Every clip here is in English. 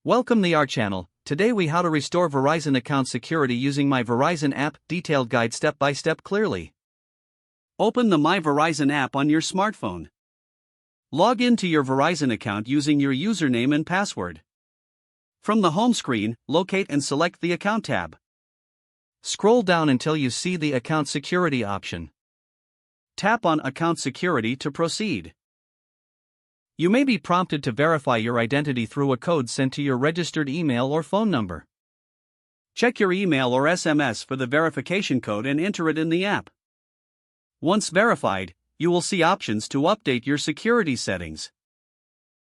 Welcome to our channel. Today we how to restore Verizon account security using My Verizon app, detailed guide step by step clearly. Open the My Verizon app on your smartphone. Log into your Verizon account using your username and password. From the home screen, locate and select the Account tab. Scroll down until you see the Account Security option. Tap on Account Security to proceed. You may be prompted to verify your identity through a code sent to your registered email or phone number. Check your email or SMS for the verification code and enter it in the app. Once verified, you will see options to update your security settings.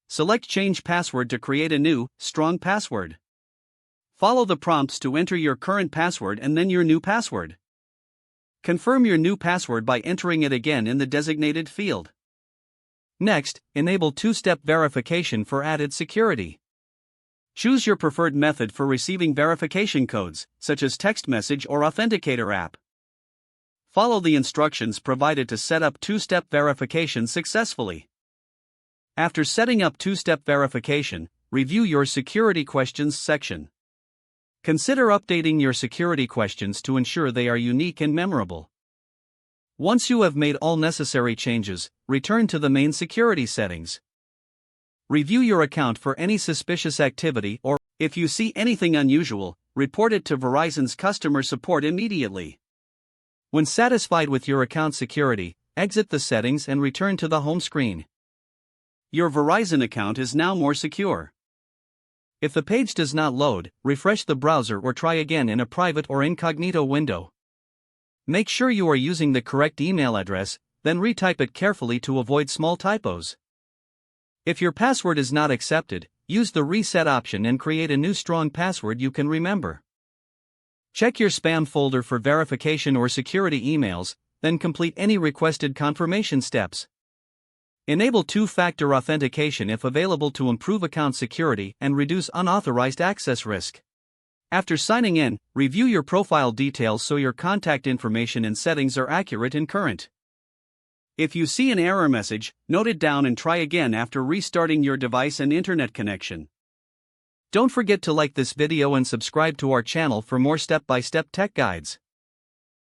Select Change Password to create a new, strong password. Follow the prompts to enter your current password and then your new password. Confirm your new password by entering it again in the designated field. Next, enable two-step verification for added security. Choose your preferred method for receiving verification codes, such as text message or authenticator app. Follow the instructions provided to set up two-step verification successfully. After setting up two-step verification, review your security questions section. Consider updating your security questions to ensure they are unique and memorable. Once you have made all necessary changes, return to the main security settings. Review your account for any suspicious activity or, if you see anything unusual, report it to Verizon's customer support immediately. When satisfied with your account security, exit the settings and return to the home screen. Your Verizon account is now more secure. If the page does not load, refresh the browser or try again in a private or incognito window. Make sure you are using the correct email address, then retype it carefully to avoid small typos. If your password is not accepted, use the reset option and create a new strong password you can remember. Check your spam folder for verification or security emails, then complete any requested confirmation steps. Enable two-factor authentication if available to improve account security and reduce unauthorized access risk. After signing in, review your profile details so your contact information and settings are accurate and current. If you see an error message, note it down and try again after restarting your device and internet connection. Don't forget to like this video and subscribe to our channel for more step-by-step tech guides.